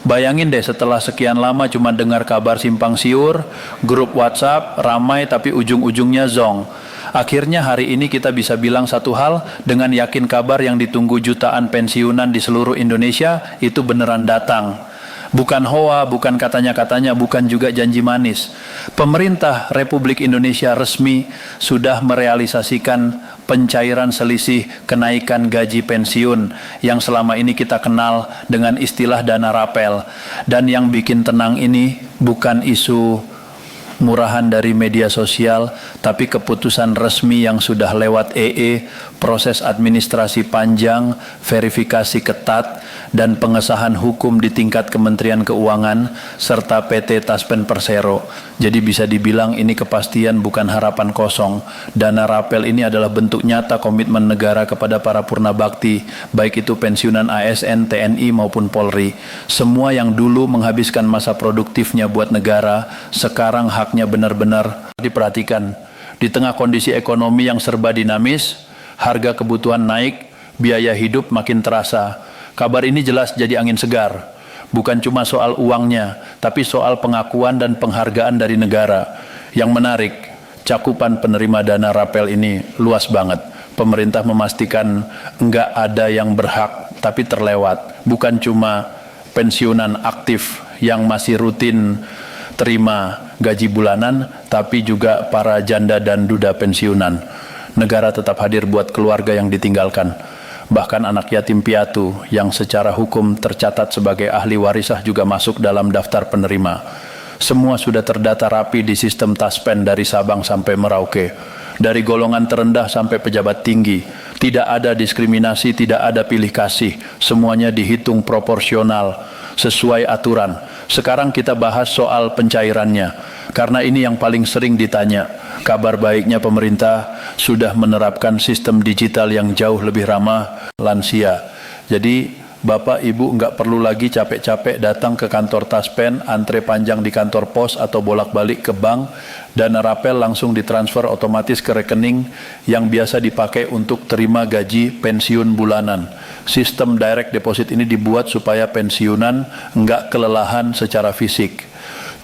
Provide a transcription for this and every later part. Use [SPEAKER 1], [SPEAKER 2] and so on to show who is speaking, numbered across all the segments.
[SPEAKER 1] Bayangin deh setelah sekian lama cuma dengar kabar simpang siur, grup WhatsApp ramai tapi ujung-ujungnya zong. Akhirnya hari ini kita bisa bilang satu hal dengan yakin kabar yang ditunggu jutaan pensiunan di seluruh Indonesia itu beneran datang. Bukan hoa, bukan katanya-katanya, bukan juga janji manis. Pemerintah Republik Indonesia resmi sudah merealisasikan pencairan selisih kenaikan gaji pensiun yang selama ini kita kenal dengan istilah dana rapel. Dan yang bikin tenang ini bukan isu murahan dari media sosial, tapi keputusan resmi yang sudah lewat proses administrasi panjang, verifikasi ketat, dan pengesahan hukum di tingkat Kementerian Keuangan, serta PT Taspen Persero. Jadi bisa dibilang ini kepastian bukan harapan kosong. Dana rapel ini adalah bentuk nyata komitmen negara kepada para purna bakti, baik itu pensiunan ASN, TNI maupun Polri. Semua yang dulu menghabiskan masa produktifnya buat negara, sekarang haknya benar-benar diperhatikan. Di tengah kondisi ekonomi yang serba dinamis, harga kebutuhan naik, biaya hidup makin terasa. Kabar ini jelas jadi angin segar. Bukan cuma soal uangnya, tapi soal pengakuan dan penghargaan dari negara. Yang menarik, cakupan penerima dana rapel ini luas banget. Pemerintah memastikan enggak ada yang berhak, tapi terlewat. Bukan cuma pensiunan aktif yang masih rutin terima gaji bulanan, tapi juga para janda dan duda pensiunan. Negara tetap hadir buat keluarga yang ditinggalkan. Bahkan anak yatim piatu yang secara hukum tercatat sebagai ahli warisah juga masuk dalam daftar penerima. Semua sudah terdata rapi di sistem Taspen dari Sabang sampai Merauke. Dari golongan terendah sampai pejabat tinggi. Tidak ada diskriminasi, tidak ada pilih kasih. Semuanya dihitung proporsional sesuai aturan. Sekarang kita bahas soal pencairannya. Karena ini yang paling sering ditanya. Kabar baiknya pemerintah sudah menerapkan sistem digital yang jauh lebih ramah lansia. Jadi Bapak Ibu nggak perlu lagi capek-capek datang ke kantor Taspen, antre panjang di kantor pos atau bolak-balik ke bank. Dana rapel langsung ditransfer otomatis ke rekening yang biasa dipakai untuk terima gaji pensiun bulanan. Sistem direct deposit ini dibuat supaya pensiunan nggak kelelahan secara fisik.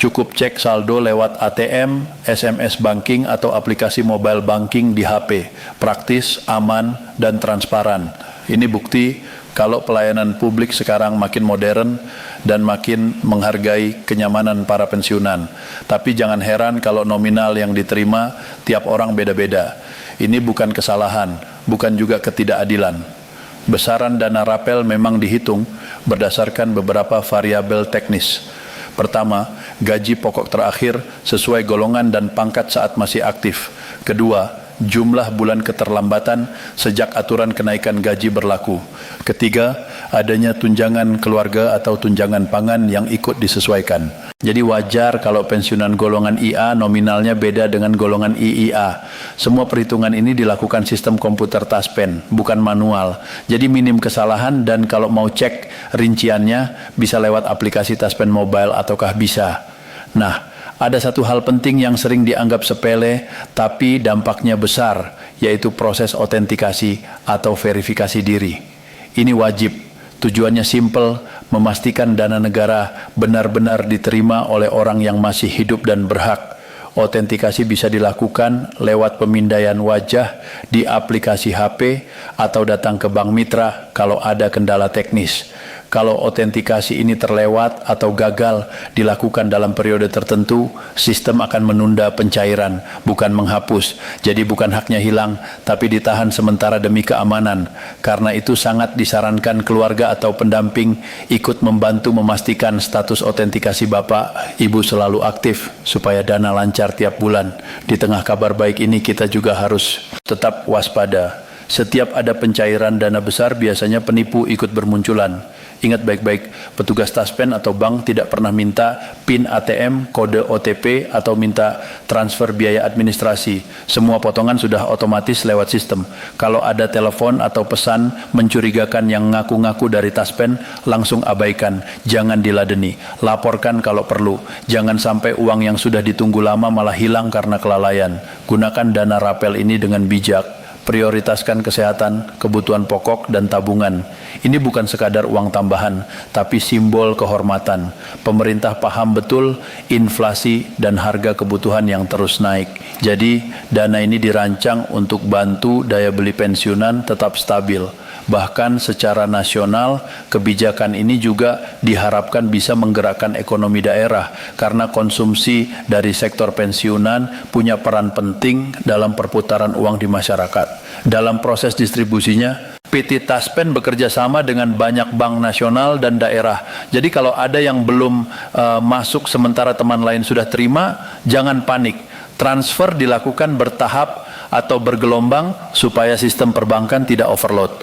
[SPEAKER 1] Cukup cek saldo lewat ATM, SMS banking atau aplikasi mobile banking di HP. Praktis, aman, dan transparan. Ini bukti kalau pelayanan publik sekarang makin modern dan makin menghargai kenyamanan para pensiunan. Tapi jangan heran kalau nominal yang diterima tiap orang beda-beda. Ini bukan kesalahan, bukan juga ketidakadilan. Besaran dana rapel memang dihitung berdasarkan beberapa variabel teknis. Pertama, gaji pokok terakhir sesuai golongan dan pangkat saat masih aktif. Kedua, jumlah bulan keterlambatan sejak aturan kenaikan gaji berlaku. Ketiga, adanya tunjangan keluarga atau tunjangan pangan yang ikut disesuaikan. Jadi wajar kalau pensiunan golongan IA nominalnya beda dengan golongan IIA. Semua perhitungan ini dilakukan sistem komputer Taspen, bukan manual. Jadi minim kesalahan dan kalau mau cek rinciannya bisa lewat aplikasi Taspen Mobile ataukah bisa. Nah, ada satu hal penting yang sering dianggap sepele tapi dampaknya besar, yaitu proses autentikasi atau verifikasi diri. Ini wajib. Tujuannya simpel, memastikan dana negara benar-benar diterima oleh orang yang masih hidup dan berhak. Autentikasi bisa dilakukan lewat pemindaian wajah di aplikasi HP atau datang ke bank mitra kalau ada kendala teknis. Kalau autentikasi ini terlewat atau gagal dilakukan dalam periode tertentu, sistem akan menunda pencairan, bukan menghapus. Jadi bukan haknya hilang, tapi ditahan sementara demi keamanan. Karena itu sangat disarankan keluarga atau pendamping ikut membantu memastikan status autentikasi Bapak, Ibu selalu aktif, supaya dana lancar tiap bulan. Di tengah kabar baik ini kita juga harus tetap waspada. Setiap ada pencairan dana besar biasanya penipu ikut bermunculan. Ingat baik-baik, petugas Taspen atau bank tidak pernah minta PIN ATM, kode OTP, atau minta transfer biaya administrasi. Semua potongan sudah otomatis lewat sistem. Kalau ada telepon atau pesan mencurigakan yang ngaku-ngaku dari Taspen, langsung abaikan. Jangan diladeni. Laporkan kalau perlu. Jangan sampai uang yang sudah ditunggu lama malah hilang karena kelalaian. Gunakan dana rapel ini dengan bijak. Prioritaskan kesehatan, kebutuhan pokok, dan tabungan. Ini bukan sekadar uang tambahan, tapi simbol kehormatan. Pemerintah paham betul inflasi dan harga kebutuhan yang terus naik. Jadi, dana ini dirancang untuk bantu daya beli pensiunan tetap stabil. Bahkan secara nasional, kebijakan ini juga diharapkan bisa menggerakkan ekonomi daerah karena konsumsi dari sektor pensiunan punya peran penting dalam perputaran uang di masyarakat. Dalam proses distribusinya, PT Taspen bekerja sama dengan banyak bank nasional dan daerah. Jadi kalau ada yang belum masuk sementara teman lain sudah terima, jangan panik. Transfer dilakukan bertahap atau bergelombang supaya sistem perbankan tidak overload.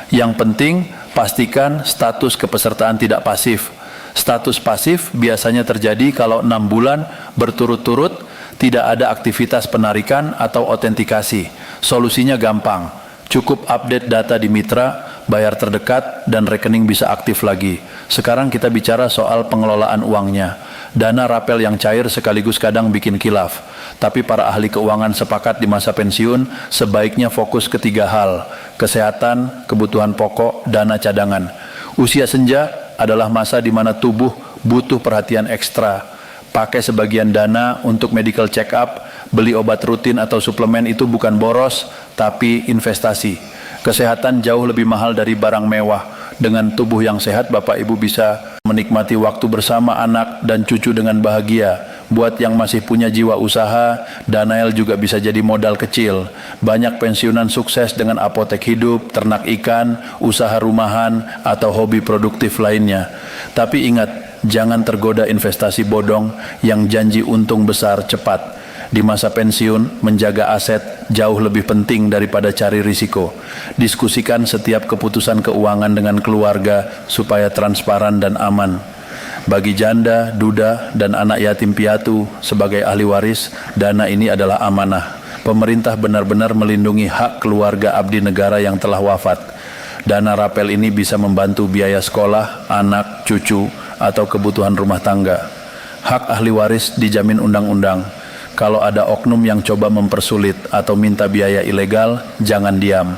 [SPEAKER 1] Yang penting, pastikan status kepesertaan tidak pasif. Status pasif biasanya terjadi kalau 6 bulan berturut-turut tidak ada aktivitas penarikan atau autentikasi. Solusinya gampang, cukup update data di mitra, bayar terdekat, dan rekening bisa aktif lagi. Sekarang kita bicara soal pengelolaan uangnya. Dana rapel yang cair sekaligus kadang bikin kilaf. Tapi para ahli keuangan sepakat di masa pensiun sebaiknya fokus ke 3 hal: kesehatan, kebutuhan pokok, dana cadangan. Usia senja adalah masa di mana tubuh butuh perhatian ekstra. Pakai sebagian dana untuk medical check up, beli obat rutin atau suplemen itu bukan boros, tapi investasi. Kesehatan jauh lebih mahal dari barang mewah. Dengan tubuh yang sehat, Bapak Ibu bisa menikmati waktu bersama anak dan cucu dengan bahagia. Buat yang masih punya jiwa usaha, Danael juga bisa jadi modal kecil. Banyak pensiunan sukses dengan apotek hidup, ternak ikan, usaha rumahan, atau hobi produktif lainnya. Tapi ingat, jangan tergoda investasi bodong yang janji untung besar cepat. Di masa pensiun, menjaga aset jauh lebih penting daripada cari risiko. Diskusikan setiap keputusan keuangan dengan keluarga supaya transparan dan aman. Bagi janda, duda, dan anak yatim piatu sebagai ahli waris, dana ini adalah amanah. Pemerintah benar-benar melindungi hak keluarga abdi negara yang telah wafat. Dana rapel ini bisa membantu biaya sekolah, anak, cucu, atau kebutuhan rumah tangga. Hak ahli waris dijamin undang-undang. Kalau ada oknum yang coba mempersulit atau minta biaya ilegal, jangan diam.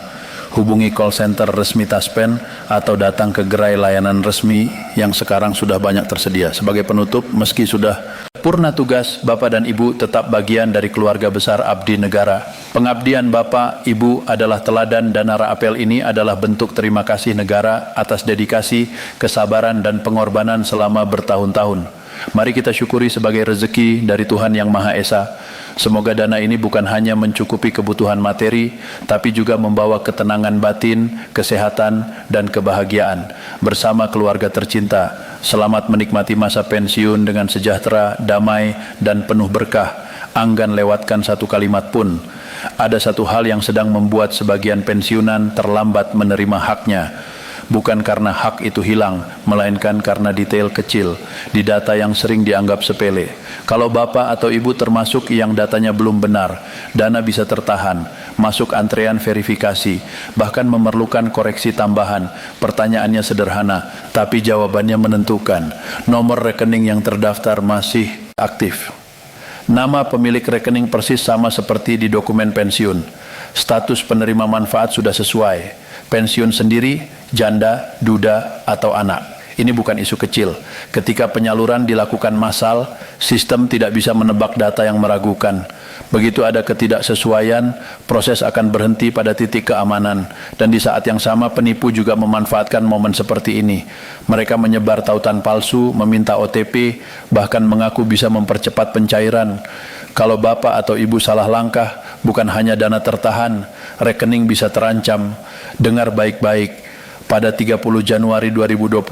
[SPEAKER 1] Hubungi call center resmi Taspen atau datang ke gerai layanan resmi yang sekarang sudah banyak tersedia. Sebagai penutup, meski sudah purna tugas, Bapak dan Ibu tetap bagian dari keluarga besar abdi negara. Pengabdian Bapak, Ibu adalah teladan, dan rapel ini adalah bentuk terima kasih negara atas dedikasi, kesabaran, dan pengorbanan selama bertahun-tahun. Mari kita syukuri sebagai rezeki dari Tuhan Yang Maha Esa. Semoga dana ini bukan hanya mencukupi kebutuhan materi, tapi juga membawa ketenangan batin, kesehatan, dan kebahagiaan. Bersama keluarga tercinta, selamat menikmati masa pensiun dengan sejahtera, damai, dan penuh berkah. Enggan lewatkan satu kalimat pun. Ada satu hal yang sedang membuat sebagian pensiunan terlambat menerima haknya. Bukan karena hak itu hilang, melainkan karena detail kecil di data yang sering dianggap sepele. Kalau Bapak atau Ibu termasuk yang datanya belum benar, dana bisa tertahan, masuk antrean verifikasi, bahkan memerlukan koreksi tambahan. Pertanyaannya sederhana, tapi jawabannya menentukan. Nomor rekening yang terdaftar masih aktif. Nama pemilik rekening persis sama seperti di dokumen pensiun. Status penerima manfaat sudah sesuai. Pensiun sendiri, janda, duda, atau anak. Ini bukan isu kecil. Ketika penyaluran dilakukan massal, sistem tidak bisa menebak data yang meragukan. Begitu ada ketidaksesuaian, proses akan berhenti pada titik keamanan. Dan di saat yang sama, penipu juga memanfaatkan momen seperti ini. Mereka menyebar tautan palsu, meminta OTP, bahkan mengaku bisa mempercepat pencairan. Kalau Bapak atau Ibu salah langkah, bukan hanya dana tertahan, rekening bisa terancam. Dengar baik-baik. Pada 30 Januari 2026,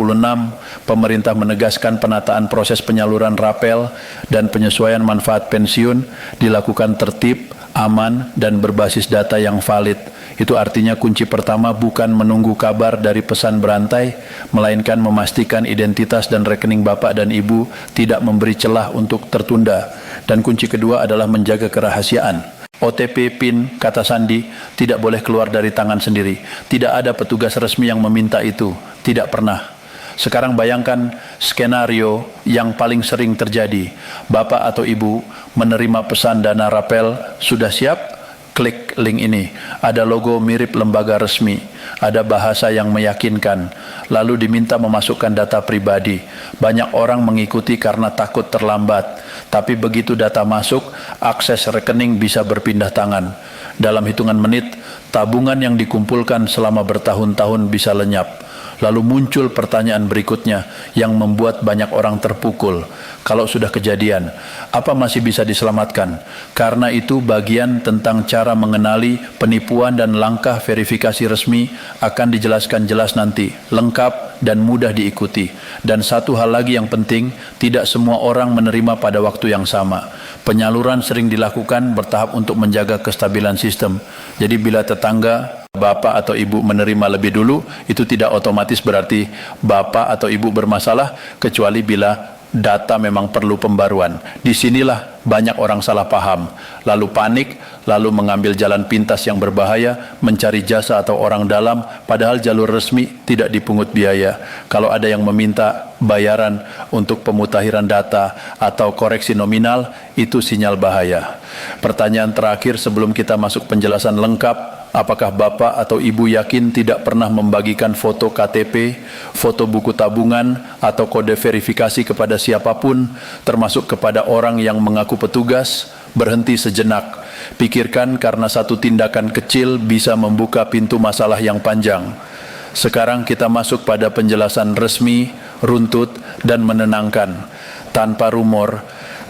[SPEAKER 1] pemerintah menegaskan penataan proses penyaluran rapel dan penyesuaian manfaat pensiun dilakukan tertib, aman, dan berbasis data yang valid. Itu artinya kunci pertama bukan menunggu kabar dari pesan berantai, melainkan memastikan identitas dan rekening Bapak dan Ibu tidak memberi celah untuk tertunda. Dan kunci kedua adalah menjaga kerahasiaan. OTP, PIN, kata sandi tidak boleh keluar dari tangan sendiri. Tidak ada petugas resmi yang meminta itu. Tidak pernah. Sekarang bayangkan skenario yang paling sering terjadi. Bapak atau Ibu menerima pesan dana rapel, sudah siap? klik link ini. Ada logo mirip lembaga resmi, ada bahasa yang meyakinkan, lalu diminta memasukkan data pribadi. Banyak orang mengikuti karena takut terlambat, tapi begitu data masuk, akses rekening bisa berpindah tangan. Dalam hitungan menit, tabungan yang dikumpulkan selama bertahun-tahun bisa lenyap. Lalu muncul pertanyaan berikutnya yang membuat banyak orang terpukul. Kalau sudah kejadian, apa masih bisa diselamatkan? Karena itu bagian tentang cara mengenali penipuan dan langkah verifikasi resmi akan dijelaskan jelas nanti, lengkap dan mudah diikuti. Dan satu hal lagi yang penting, tidak semua orang menerima pada waktu yang sama. Penyaluran sering dilakukan bertahap untuk menjaga kestabilan sistem. Jadi bila tetangga, bapak atau ibu menerima lebih dulu, itu tidak otomatis berarti bapak atau ibu bermasalah, kecuali bila data memang perlu pembaruan. Disinilah banyak orang salah paham, lalu panik, lalu mengambil jalan pintas yang berbahaya, mencari jasa atau orang dalam, padahal jalur resmi tidak dipungut biaya. Kalau ada yang meminta bayaran untuk pemutahiran data atau koreksi nominal, itu sinyal bahaya. Pertanyaan terakhir sebelum kita masuk penjelasan lengkap, apakah Bapak atau Ibu yakin tidak pernah membagikan foto KTP, foto buku tabungan, atau kode verifikasi kepada siapapun, termasuk kepada orang yang mengaku petugas? Berhenti sejenak. Pikirkan, karena satu tindakan kecil bisa membuka pintu masalah yang panjang. Sekarang kita masuk pada penjelasan resmi, runtut, dan menenangkan. Tanpa rumor,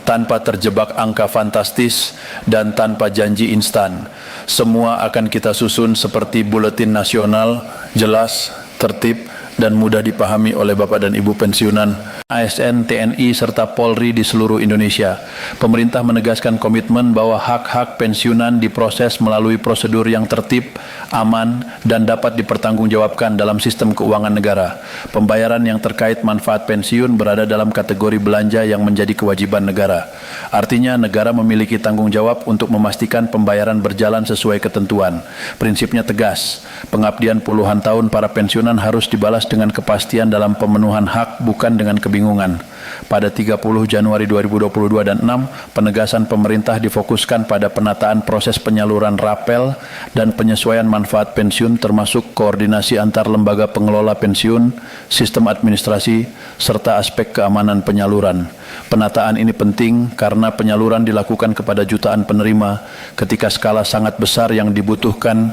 [SPEAKER 1] tanpa terjebak angka fantastis, dan tanpa janji instan. Semua akan kita susun seperti buletin nasional, jelas, tertib, dan mudah dipahami oleh Bapak dan Ibu pensiunan ASN, TNI, serta Polri di seluruh Indonesia. Pemerintah menegaskan komitmen bahwa hak-hak pensiunan diproses melalui prosedur yang tertib, aman, dan dapat dipertanggungjawabkan dalam sistem keuangan negara. Pembayaran yang terkait manfaat pensiun berada dalam kategori belanja yang menjadi kewajiban negara. Artinya negara memiliki tanggung jawab untuk memastikan pembayaran berjalan sesuai ketentuan. Prinsipnya tegas, pengabdian puluhan tahun para pensiunan harus dibalas dengan kepastian dalam pemenuhan hak, bukan dengan kebingungan. Pada 30 Januari 2022 dan 6, penegasan pemerintah difokuskan pada penataan proses penyaluran rapel dan penyesuaian manfaat pensiun, termasuk koordinasi antar lembaga pengelola pensiun, sistem administrasi, serta aspek keamanan penyaluran. Penataan ini penting karena penyaluran dilakukan kepada jutaan penerima ketika skala sangat besar yang dibutuhkan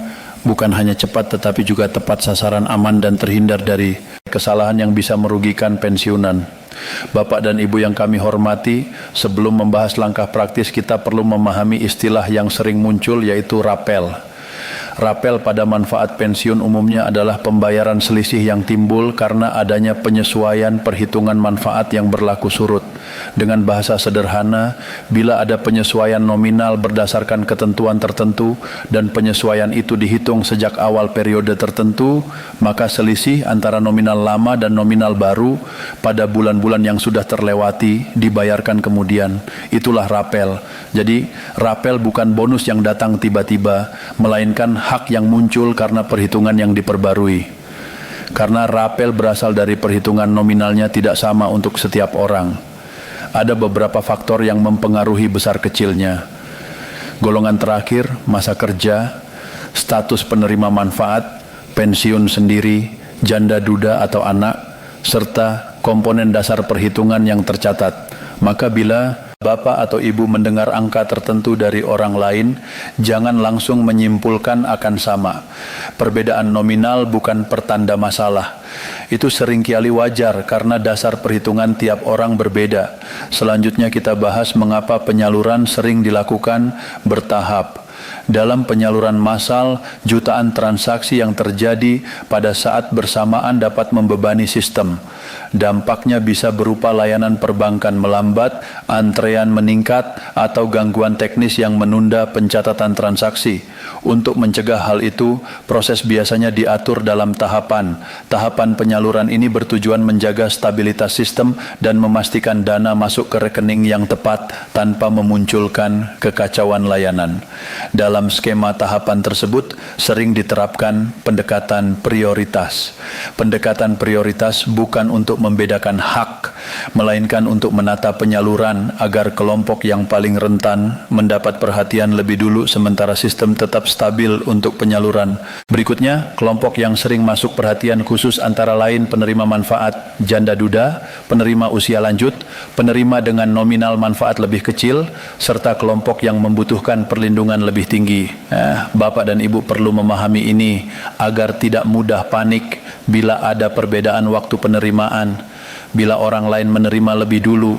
[SPEAKER 1] bukan hanya cepat tetapi juga tepat sasaran, aman, dan terhindar dari kesalahan yang bisa merugikan pensiunan. Bapak dan Ibu yang kami hormati, sebelum membahas langkah praktis kita perlu memahami istilah yang sering muncul, yaitu rapel. Rapel pada manfaat pensiun umumnya adalah pembayaran selisih yang timbul karena adanya penyesuaian perhitungan manfaat yang berlaku surut. Dengan bahasa sederhana, bila ada penyesuaian nominal berdasarkan ketentuan tertentu dan penyesuaian itu dihitung sejak awal periode tertentu, maka selisih antara nominal lama dan nominal baru pada bulan-bulan yang sudah terlewati dibayarkan kemudian. Itulah rapel. Jadi, rapel bukan bonus yang datang tiba-tiba, melainkan hak yang muncul karena perhitungan yang diperbarui. Karena rapel berasal dari perhitungan nominalnya tidak sama untuk setiap orang. Ada beberapa faktor yang mempengaruhi besar kecilnya. Golongan terakhir, masa kerja, status penerima manfaat, pensiun sendiri, janda duda atau anak, serta komponen dasar perhitungan yang tercatat. Maka bila Bapak atau Ibu mendengar angka tertentu dari orang lain, jangan langsung menyimpulkan akan sama. Perbedaan nominal bukan pertanda masalah. Itu seringkali wajar karena dasar perhitungan tiap orang berbeda. Selanjutnya kita bahas mengapa penyaluran sering dilakukan bertahap. Dalam penyaluran massal, jutaan transaksi yang terjadi pada saat bersamaan dapat membebani sistem. Dampaknya bisa berupa layanan perbankan melambat, antrean meningkat, atau gangguan teknis yang menunda pencatatan transaksi. Untuk mencegah hal itu, proses biasanya diatur dalam tahapan. Tahapan penyaluran ini bertujuan menjaga stabilitas sistem dan memastikan dana masuk ke rekening yang tepat tanpa memunculkan kekacauan layanan. Dalam skema tahapan tersebut sering diterapkan pendekatan prioritas. Pendekatan prioritas bukan untuk membedakan hak, melainkan untuk menata penyaluran agar kelompok yang paling rentan mendapat perhatian lebih dulu sementara sistem tetap stabil untuk penyaluran. Berikutnya, kelompok yang sering masuk perhatian khusus antara lain penerima manfaat janda duda, penerima usia lanjut, penerima dengan nominal manfaat lebih kecil, serta kelompok yang membutuhkan perlindungan lebih tinggi. Bapak dan Ibu perlu memahami ini agar tidak mudah panik bila ada perbedaan waktu penerimaan. Bila orang lain menerima lebih dulu,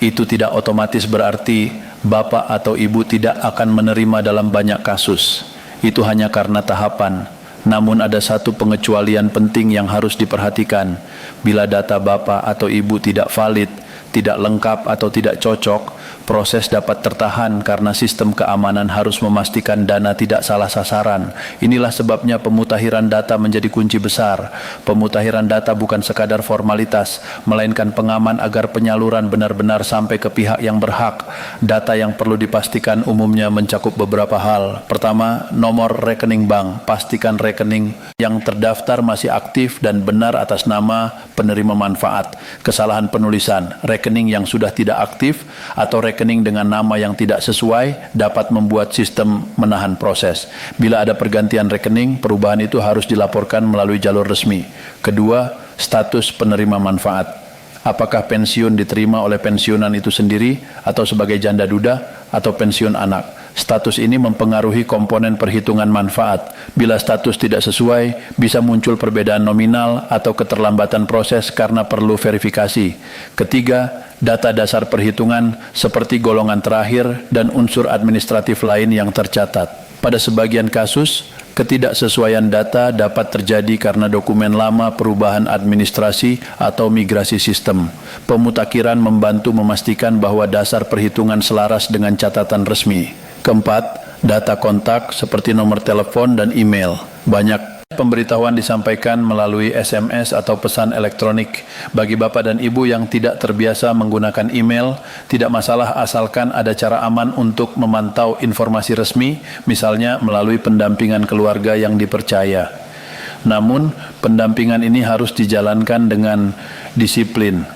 [SPEAKER 1] itu tidak otomatis berarti Bapak atau Ibu tidak akan menerima dalam banyak kasus. Itu hanya karena tahapan. Namun ada satu pengecualian penting yang harus diperhatikan. Bila data Bapak atau Ibu tidak valid, tidak lengkap atau tidak cocok, proses dapat tertahan karena sistem keamanan harus memastikan dana tidak salah sasaran. Inilah sebabnya pemutahiran data menjadi kunci besar. Pemutahiran data bukan sekadar formalitas, melainkan pengaman agar penyaluran benar-benar sampai ke pihak yang berhak. Data yang perlu dipastikan umumnya mencakup beberapa hal. Pertama, nomor rekening bank. Pastikan rekening yang terdaftar masih aktif dan benar atas nama penerima manfaat. Kesalahan penulisan, rekening yang sudah tidak aktif atau rekening dengan nama yang tidak sesuai dapat membuat sistem menahan proses. Bila ada pergantian rekening, perubahan itu harus dilaporkan melalui jalur resmi. Kedua, status penerima manfaat. Apakah pensiun diterima oleh pensiunan itu sendiri atau sebagai janda duda atau pensiun anak? Status ini mempengaruhi komponen perhitungan manfaat. Bila status tidak sesuai, bisa muncul perbedaan nominal atau keterlambatan proses karena perlu verifikasi. Ketiga, data dasar perhitungan seperti golongan terakhir dan unsur administratif lain yang tercatat. Pada sebagian kasus, ketidaksesuaian data dapat terjadi karena dokumen lama, perubahan administrasi, atau migrasi sistem. Pemutakhiran membantu memastikan bahwa dasar perhitungan selaras dengan catatan resmi. Keempat, data kontak seperti nomor telepon dan email. Banyak pemberitahuan disampaikan melalui SMS atau pesan elektronik. Bagi Bapak dan Ibu yang tidak terbiasa menggunakan email, tidak masalah asalkan ada cara aman untuk memantau informasi resmi, misalnya melalui pendampingan keluarga yang dipercaya. Namun, pendampingan ini harus dijalankan dengan disiplin.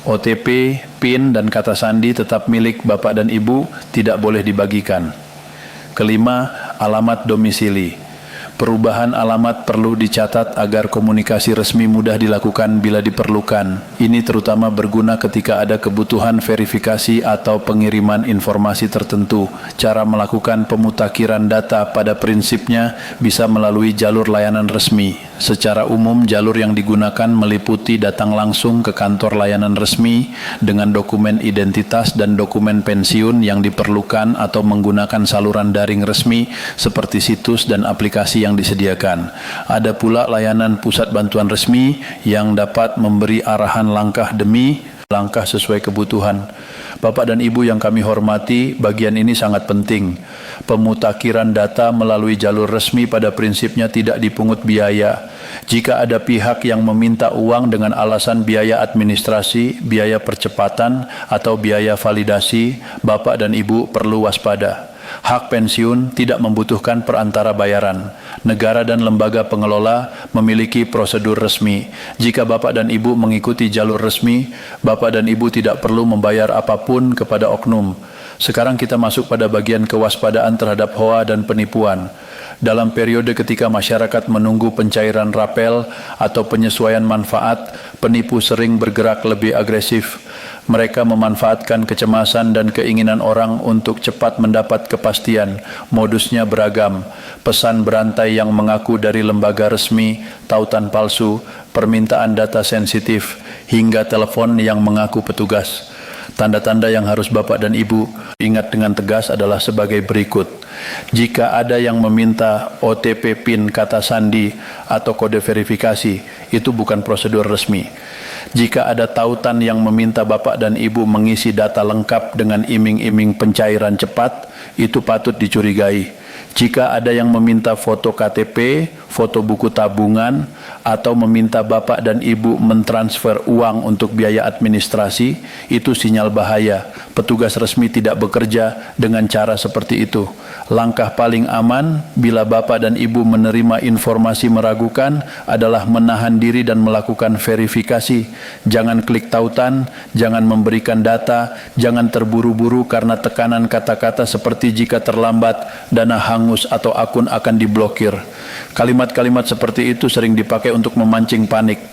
[SPEAKER 1] OTP, PIN, dan kata sandi tetap milik Bapak dan Ibu, tidak boleh dibagikan. Kelima, alamat domisili. Perubahan alamat perlu dicatat agar komunikasi resmi mudah dilakukan bila diperlukan. Ini terutama berguna ketika ada kebutuhan verifikasi atau pengiriman informasi tertentu. Cara melakukan pemutakhiran data pada prinsipnya bisa melalui jalur layanan resmi. Secara umum, jalur yang digunakan meliputi datang langsung ke kantor layanan resmi dengan dokumen identitas dan dokumen pensiun yang diperlukan atau menggunakan saluran daring resmi seperti situs dan aplikasi yang disediakan. Ada pula layanan pusat bantuan resmi yang dapat memberi arahan langkah demi langkah sesuai kebutuhan. Bapak dan Ibu yang kami hormati, bagian ini sangat penting. Pemutakhiran data melalui jalur resmi pada prinsipnya tidak dipungut biaya. Jika ada pihak yang meminta uang dengan alasan biaya administrasi, biaya percepatan, atau biaya validasi, Bapak dan Ibu perlu waspada. Hak pensiun tidak membutuhkan perantara bayaran. Negara dan lembaga pengelola memiliki prosedur resmi. Jika Bapak dan Ibu mengikuti jalur resmi, Bapak dan Ibu tidak perlu membayar apapun kepada oknum. Sekarang kita masuk pada bagian kewaspadaan terhadap hoa dan penipuan. Dalam periode ketika masyarakat menunggu pencairan rapel atau penyesuaian manfaat, penipu sering bergerak lebih agresif. Mereka memanfaatkan kecemasan dan keinginan orang untuk cepat mendapat kepastian. Modusnya beragam. Pesan berantai yang mengaku dari lembaga resmi, tautan palsu, permintaan data sensitif, hingga telepon yang mengaku petugas. Tanda-tanda yang harus Bapak dan Ibu ingat dengan tegas adalah sebagai berikut. Jika ada yang meminta OTP PIN kata sandi atau kode verifikasi, itu bukan prosedur resmi. Jika ada tautan yang meminta Bapak dan Ibu mengisi data lengkap dengan iming-iming pencairan cepat, itu patut dicurigai. Jika ada yang meminta foto KTP, foto buku tabungan, atau meminta Bapak dan Ibu mentransfer uang untuk biaya administrasi, itu sinyal bahaya. Petugas resmi tidak bekerja dengan cara seperti itu. Langkah paling aman bila Bapak dan Ibu menerima informasi meragukan adalah menahan diri dan melakukan verifikasi. Jangan klik tautan, jangan memberikan data, jangan terburu-buru karena tekanan kata-kata seperti jika terlambat, dana hangus atau akun akan diblokir. Kalimat-kalimat seperti itu sering dipakai untuk memancing panik.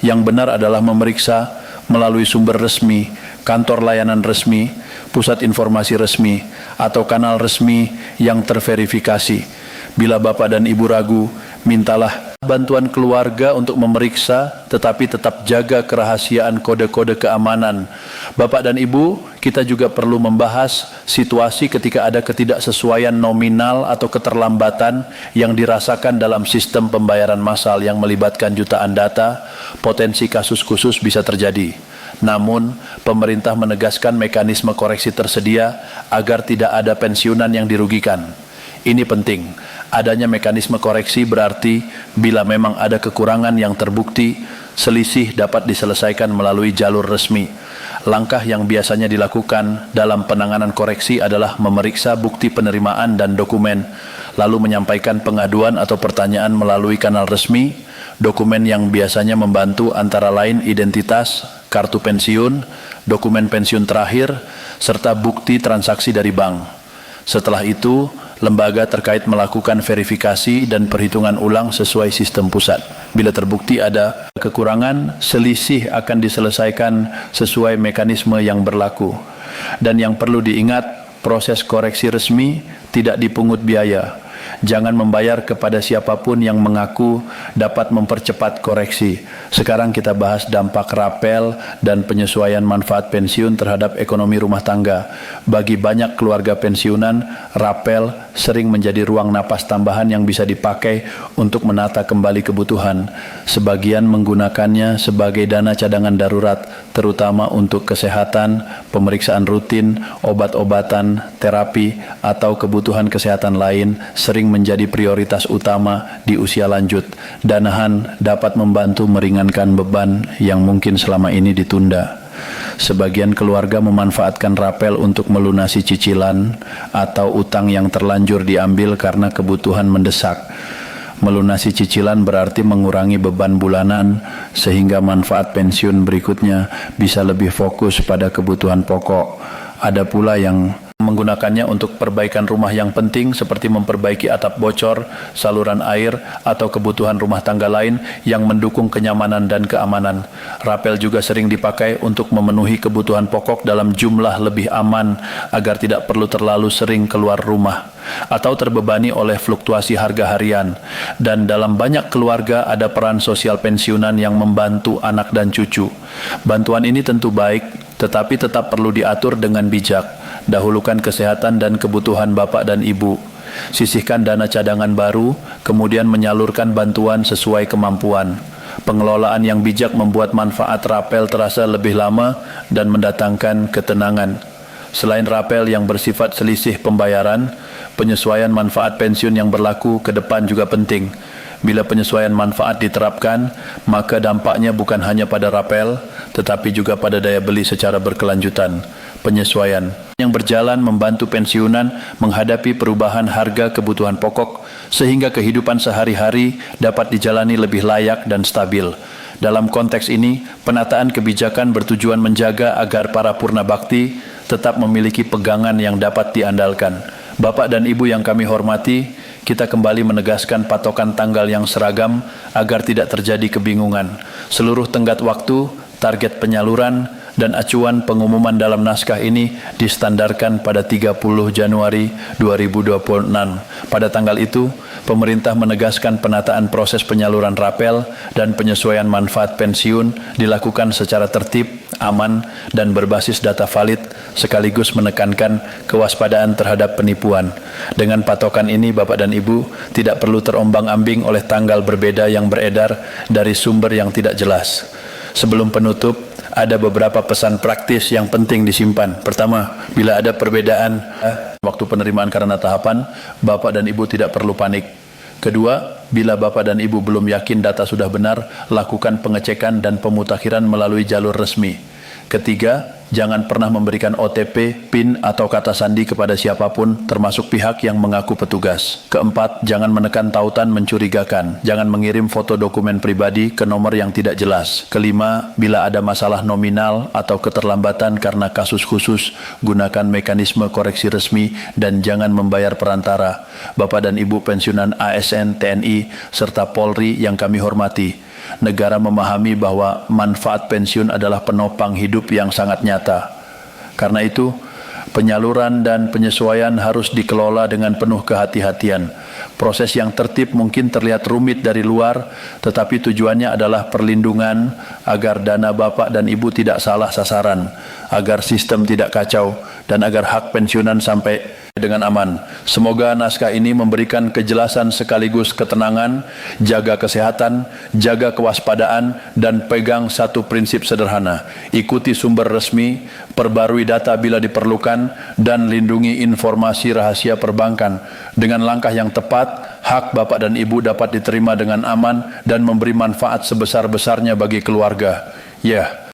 [SPEAKER 1] Yang benar adalah memeriksa melalui sumber resmi, kantor layanan resmi, pusat informasi resmi, atau kanal resmi yang terverifikasi. Bila Bapak dan Ibu ragu, mintalah bantuan keluarga untuk memeriksa, tetapi tetap jaga kerahasiaan kode-kode keamanan. Bapak dan Ibu, kita juga perlu membahas situasi ketika ada ketidaksesuaian nominal atau keterlambatan yang dirasakan dalam sistem pembayaran massal yang melibatkan jutaan data. Potensi kasus khusus bisa terjadi. Namun, pemerintah menegaskan mekanisme koreksi tersedia agar tidak ada pensiunan yang dirugikan. Ini penting. Adanya mekanisme koreksi berarti bila memang ada kekurangan yang terbukti, selisih dapat diselesaikan melalui jalur resmi. Langkah yang biasanya dilakukan dalam penanganan koreksi adalah memeriksa bukti penerimaan dan dokumen, lalu menyampaikan pengaduan atau pertanyaan melalui kanal resmi. Dokumen yang biasanya membantu antara lain identitas, kartu pensiun, dokumen pensiun terakhir, serta bukti transaksi dari bank. Setelah itu, lembaga terkait melakukan verifikasi dan perhitungan ulang sesuai sistem pusat. Bila terbukti ada kekurangan, selisih akan diselesaikan sesuai mekanisme yang berlaku. Dan yang perlu diingat, proses koreksi resmi tidak dipungut biaya. Jangan membayar kepada siapapun yang mengaku dapat mempercepat koreksi. Sekarang kita bahas dampak rapel dan penyesuaian manfaat pensiun terhadap ekonomi rumah tangga. Bagi banyak keluarga pensiunan, rapel sering menjadi ruang napas tambahan yang bisa dipakai untuk menata kembali kebutuhan. Sebagian menggunakannya sebagai dana cadangan darurat, terutama untuk kesehatan, pemeriksaan rutin, obat-obatan, terapi, atau kebutuhan kesehatan lain sering menjadi prioritas utama di usia lanjut. Danahan dapat membantu meringankan beban yang mungkin selama ini ditunda. Sebagian keluarga memanfaatkan rapel untuk melunasi cicilan atau utang yang terlanjur diambil karena kebutuhan mendesak. Melunasi cicilan berarti mengurangi beban bulanan sehingga manfaat pensiun berikutnya bisa lebih fokus pada kebutuhan pokok. Ada pula yang menggunakannya untuk perbaikan rumah yang penting seperti memperbaiki atap bocor, saluran air, atau kebutuhan rumah tangga lain yang mendukung kenyamanan dan keamanan. Rapel juga sering dipakai untuk memenuhi kebutuhan pokok dalam jumlah lebih aman agar tidak perlu terlalu sering keluar rumah atau terbebani oleh fluktuasi harga harian. Dan dalam banyak keluarga ada peran sosial pensiunan yang membantu anak dan cucu. Bantuan ini tentu baik, tetapi tetap perlu diatur dengan bijak. Dahulukan kesehatan dan kebutuhan Bapak dan Ibu. Sisihkan dana cadangan baru, kemudian menyalurkan bantuan sesuai kemampuan. Pengelolaan yang bijak membuat manfaat rapel terasa lebih lama dan mendatangkan ketenangan. Selain rapel yang bersifat selisih pembayaran, penyesuaian manfaat pensiun yang berlaku ke depan juga penting. Bila penyesuaian manfaat diterapkan, maka dampaknya bukan hanya pada rapel, tetapi juga pada daya beli secara berkelanjutan. Penyesuaian yang berjalan membantu pensiunan menghadapi perubahan harga kebutuhan pokok sehingga kehidupan sehari-hari dapat dijalani lebih layak dan stabil. Dalam konteks ini, penataan kebijakan bertujuan menjaga agar para purna bakti tetap memiliki pegangan yang dapat diandalkan. Bapak dan Ibu yang kami hormati, kita kembali menegaskan patokan tanggal yang seragam agar tidak terjadi kebingungan. Seluruh tenggat waktu, target penyaluran, dan acuan pengumuman dalam naskah ini distandarkan pada 30 Januari 2026. Pada tanggal itu, pemerintah menegaskan penataan proses penyaluran rapel dan penyesuaian manfaat pensiun dilakukan secara tertib, aman, dan berbasis data valid, sekaligus menekankan kewaspadaan terhadap penipuan. Dengan patokan ini, Bapak dan Ibu tidak perlu terombang-ambing oleh tanggal berbeda yang beredar dari sumber yang tidak jelas. Sebelum penutup, ada beberapa pesan praktis yang penting disimpan. Pertama, bila ada perbedaan waktu penerimaan karena tahapan, Bapak dan Ibu tidak perlu panik. Kedua, bila Bapak dan Ibu belum yakin data sudah benar, lakukan pengecekan dan pemutakhiran melalui jalur resmi. Ketiga, Jangan pernah memberikan OTP, PIN, atau kata sandi kepada siapapun, termasuk pihak yang mengaku petugas. Keempat, jangan menekan tautan mencurigakan. Jangan mengirim foto dokumen pribadi ke nomor yang tidak jelas. Kelima, bila ada masalah nominal atau keterlambatan karena kasus khusus, gunakan mekanisme koreksi resmi dan jangan membayar perantara. Bapak dan Ibu pensiunan ASN, TNI, serta Polri yang kami hormati, negara memahami bahwa manfaat pensiun adalah penopang hidup yang sangat nyata. Karena itu, penyaluran dan penyesuaian harus dikelola dengan penuh kehati-hatian. Proses yang tertib mungkin terlihat rumit dari luar, tetapi tujuannya adalah perlindungan agar dana Bapak dan Ibu tidak salah sasaran, agar sistem tidak kacau, dan agar hak pensiunan sampai dengan aman. Semoga naskah ini memberikan kejelasan sekaligus ketenangan, jaga kesehatan, jaga kewaspadaan, dan pegang satu prinsip sederhana. Ikuti sumber resmi, perbarui data bila diperlukan, dan lindungi informasi rahasia perbankan. Dengan langkah yang tepat, hak Bapak dan Ibu dapat diterima dengan aman dan memberi manfaat sebesar-besarnya bagi keluarga. Ya.